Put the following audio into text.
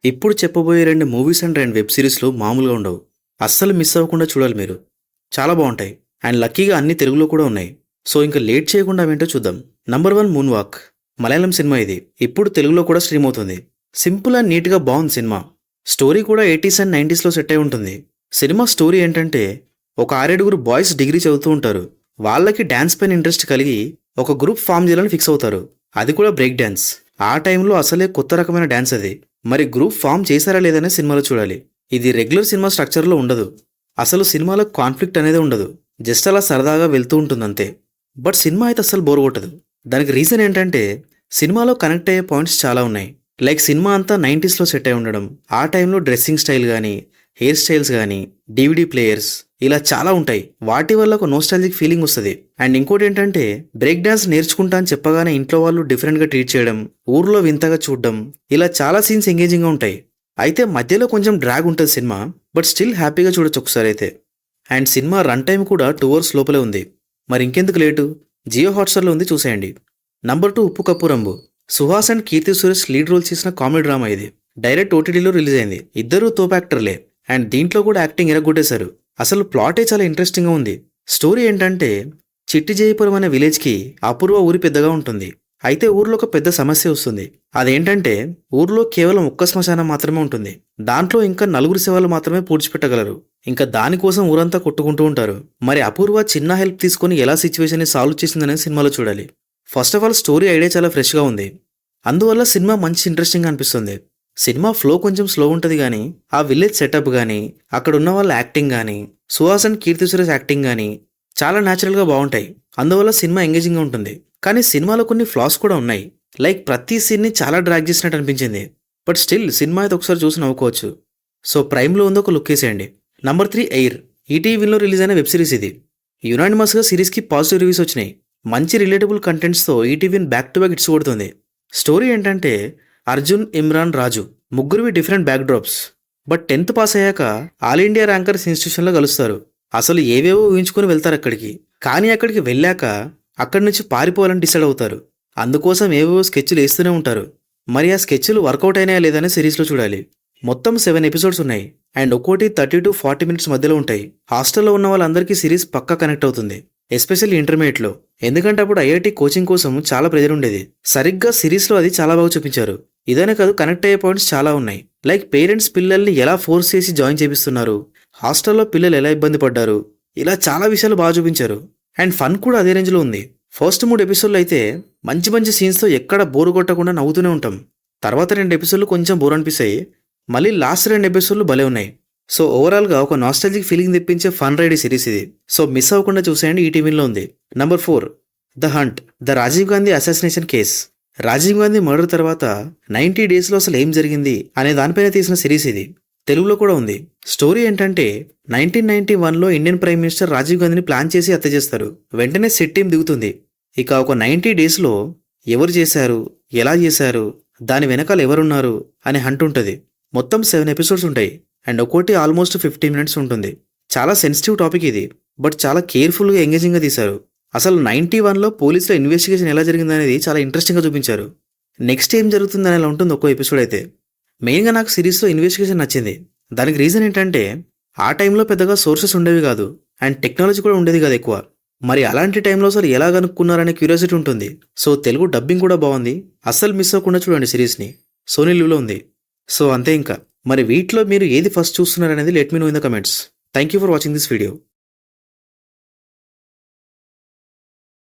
ఇప్పుడు చెప్పబోయే 2 movies and 2 web సిరీస్‌లు మామూలుగా ఉండవు. అస్సలు మిస్ అవ్వకుండా చూడాలి మీరు. చాలా బావుంటాయి. అండ్ లక్కీగా అన్నీ తెలుగులో కూడా ఉన్నాయి. సో ఇంక లేట్ చేయకుండా అవేంటో చూద్దాం. Number 1 moon walk. Malayalam cinema ఇది. ఇప్పుడు తెలుగులో కూడా స్ట్రీమ్ అవుతుంది. సింపుల్ అండ్ నీట్‌గా బావుంది సినిమా. స్టోరీ కూడా 80s అండ్ 90స్‌లో సెట్ అయి ఉంటుంది. సినిమా స్టోరీ ఏంటంటే ఒక 6-7 బాయ్స్ డిగ్రీ చదువుతూ ఉంటారు. వాళ్ళకి డాన్స్ పైన ఇంట్రెస్ట్ కలిగి ఒక గ్రూప్ ఫామ్ చేయాలని ఫిక్స్ అవుతారు. అది కూడా బ్రేక్ డాన్స్. ఆ టైంలో అసలే కొత్త రకమైన డాన్స్ అది. మరి గ్రూప్ ఫామ్ చేశారా లేదనే సినిమాలో చూడాలి. ఇది రెగ్యులర్ సినిమా స్ట్రక్చర్లో ఉండదు. అసలు సినిమాలో కాన్ఫ్లిక్ట్ అనేది ఉండదు. జస్ట్ అలా సరదాగా వెళ్తూ ఉంటుందంతే. బట్ సినిమా అయితే అస్సలు బోర్ కొట్టదు. దానికి రీజన్ ఏంటంటే సినిమాలో కనెక్ట్ అయ్యే పాయింట్స్ చాలా ఉన్నాయి. లైక్ సినిమా అంతా 90స్‌లో సెట్ అయి ఉండడం, ఆ టైంలో డ్రెస్సింగ్ స్టైల్ కానీ, హెయిర్ స్టైల్స్ కానీ, DVD ప్లేయర్స్ ఇలా చాలా ఉంటాయి. వాటి వల్ల ఒక నోస్టాల్జిక్ ఫీలింగ్ వస్తుంది. అండ్ ఇంకోటి ఏంటంటే బ్రేక్ డాన్స్ నేర్చుకుంటా అని చెప్పగానే ఇంట్లో వాళ్ళు డిఫరెంట్గా ట్రీట్ చేయడం, ఊర్లో వింతగా చూడడం, ఇలా చాలా సీన్స్ ఎంగేజింగ్గా ఉంటాయి. అయితే మధ్యలో కొంచెం డ్రాగ్ ఉంటుంది సినిమా, బట్ స్టిల్ హ్యాపీగా చూడొచ్చు ఒకసారి అయితే. అండ్ సినిమా రన్ టైం కూడా 2 అవర్స్ లోపలే ఉంది. మరి ఇంకెందుకు లేటు, జియో హాట్స్టార్లో ఉంది, చూసేయండి. Number 2 Uppu Kappurambu. Suhas and Keerthy Suresh lead role చేసిన కామెడీ డ్రామా ఇది. డైరెక్ట్ OTTలో రిలీజ్ అయింది. ఇద్దరూ తోపు యాక్టర్లే. అండ్ దీంట్లో కూడా యాక్టింగ్ ఎరగొట్టేశారు. అసలు ప్లాటే చాలా ఇంట్రెస్టింగ్గా ఉంది. స్టోరీ ఏంటంటే చిట్టి జయపురం అనే విలేజ్కి అపూర్వ ఊరి పెద్దగా ఉంటుంది. అయితే ఊర్లో ఒక పెద్ద సమస్య వస్తుంది. అదేంటంటే ఊర్లో కేవలం ఒక్క శ్మశానం మాత్రమే ఉంటుంది. దాంట్లో ఇంకా 4 శవాలు మాత్రమే పూడ్చిపెట్టగలరు. ఇంకా దానికోసం ఊరంతా కొట్టుకుంటూ ఉంటారు. మరి అపూర్వ చిన్న హెల్ప్ తీసుకొని ఎలా సిచ్యువేషన్ని సాల్వ్ చేసిందనేది సినిమాలో చూడాలి. First of all story idea చాలా ఫ్రెష్గా ఉంది. అందువల్ల సినిమా మంచి ఇంట్రెస్టింగ్ అనిపిస్తుంది. సినిమా ఫ్లో కొంచెం స్లో ఉంటుంది కానీ ఆ విలేజ్ సెటప్ కానీ, అక్కడ ఉన్న వాళ్ళ యాక్టింగ్ కానీ, సుహాస్ అండ్ కీర్తి సురేష్ యాక్టింగ్ కానీ చాలా న్యాచురల్గా బాగుంటాయి. అందువల్ల సినిమా ఎంగేజింగ్గా ఉంటుంది. కానీ సినిమాలో కొన్ని ఫ్లాస్ కూడా ఉన్నాయి. లైక్ ప్రతి సీన్ని చాలా డ్రాగ్ చేసినట్టు అనిపించింది. బట్ స్టిల్ సినిమా అయితే ఒకసారి చూసి నవ్వుకోవచ్చు. సో ప్రైమ్లో ఉందో ఒక లుక్ వేసేయండి. Number 3 air. ఈటీవీలో రిలీజ్ అయిన వెబ్ సిరీస్ ఇది. యునానిమస్గా సిరీస్కి పాజిటివ్ రివ్యూస్ వచ్చినాయి. మంచి రిలేటబుల్ కంటెంట్స్తో ఈటీవీని బ్యాక్ టు బ్యాక్ హిట్స్ కొడుతుంది. స్టోరీ ఏంటంటే అర్జున్, ఇమ్రాన్, రాజు ముగ్గురివి different backdrops. But 10th pass అయ్యాక ఆల్ ఇండియా ర్యాంకర్స్ ఇన్స్టిట్యూషన్లో కలుస్తారు. అసలు ఏవేవో ఊహించుకొని వెళ్తారు అక్కడికి. కానీ అక్కడికి వెళ్ళాక అక్కడి నుంచి పారిపోవాలని డిసైడ్ అవుతారు. అందుకోసం ఏవేవో స్కెచ్లు వేస్తూనే ఉంటారు. మరి ఆ స్కెచ్లు వర్కౌట్ అయినాయా లేదని సిరీస్లో చూడాలి. మొత్తం 7 ఎపిసోడ్స్ ఉన్నాయి. అండ్ ఒక్కోటి 30 to 40 మినిట్స్ మధ్యలో ఉంటాయి. హాస్టల్లో ఉన్న వాళ్ళందరికీ సిరీస్ పక్కా కనెక్ట్ అవుతుంది. ఎస్పెషల్లీ ఇంటర్మీడియట్లో. ఎందుకంటే అప్పుడు IIT కోచింగ్ కోసం చాలా ప్రెజర్ ఉండేది. సరిగ్గా సిరీస్లో అది చాలా బాగా చూపించారు. ఇదనే కాదు, కనెక్ట్ అయ్యే పాయింట్స్ చాలా ఉన్నాయి. లైక్ పేరెంట్స్ పిల్లల్ని ఎలా ఫోర్స్ చేసి జాయిన్ చేపిస్తున్నారు, హాస్టల్లో పిల్లలు ఎలా ఇబ్బంది పడ్డారు, ఇలా చాలా విషయాలు బాగా చూపించారు. అండ్ ఫన్ కూడా అదే రేంజ్లో ఉంది. ఫస్ట్ 3 ఎపిసోడ్లు అయితే మంచి మంచి సీన్స్తో ఎక్కడ బోరు కొట్టకుండా నవ్వుతూనే ఉంటాం. తర్వాత 2 ఎపిసోడ్లు కొంచెం బోర్ అనిపిస్తాయి. మళ్ళీ లాస్ట్ 2 ఎపిసోడ్లు భలే ఉన్నాయి. సో ఓవరాల్గా ఒక నాస్టాలజిక్ ఫీలింగ్ తెప్పించే ఫన్ రైడ్ సిరీస్ ఇది. సో మిస్ అవ్వకుండా చూసేయండి, ఈటీవీలో ఉంది. Number 4 the hunt. The Rajiv Gandhi assassination case. Rajiv Gandhi murder తర్వాత 90 డేస్లో అసలు ఏం జరిగింది అనే దానిపైన తీసిన సిరీస్ ఇది. తెలుగులో కూడా ఉంది. స్టోరీ ఏంటంటే 1991లో ఇండియన్ ప్రైమ్ మినిస్టర్ రాజీవ్ గాంధీని ప్లాన్ చేసి హత్య చేస్తారు. వెంటనే సెట్ టీం దిగుతుంది. ఇక ఒక 90 డేస్లో ఎవరు చేశారు, ఎలా చేశారు, దాని వెనకాల ఎవరున్నారు అనే హంట్ ఉంటుంది. మొత్తం 7 ఎపిసోడ్స్ ఉంటాయి. అండ్ ఒక్కోటి ఆల్మోస్ట్ 50 మినిట్స్ ఉంటుంది. చాలా సెన్సిటివ్ టాపిక్ ఇది, బట్ చాలా కేర్ఫుల్గా ఎంగేజింగ్గా తీశారు. అసలు 91లో పోలీసుల ఇన్వెస్టిగేషన్ ఎలా జరిగిందనేది చాలా ఇంట్రెస్టింగ్గా చూపించారు. నెక్స్ట్ ఏం జరుగుతుందని ఎలా ఉంటుంది ఒక్కో ఎపిసోడ్ అయితే. మెయిన్గా నాకు సిరీస్లో ఇన్వెస్టిగేషన్ నచ్చింది. దానికి రీజన్ ఏంటంటే ఆ టైంలో పెద్దగా సోర్సెస్ ఉండేవి కాదు. అండ్ టెక్నాలజీ కూడా ఉండేది కాదు ఎక్కువ. మరి అలాంటి టైంలో అసలు ఎలా కనుక్కున్నారనే క్యూరియాసిటీ ఉంటుంది. సో తెలుగు డబ్బింగ్ కూడా బాగుంది. అస్సలు మిస్ అవ్వకుండా చూడండి సిరీస్ని. సోనీ లివ్లో ఉంది. సో అంతే ఇంకా. మరి వీటిలో మీరు ఏది ఫస్ట్ చూస్తున్నారనేది let me know in the comments. Thank you for watching this video.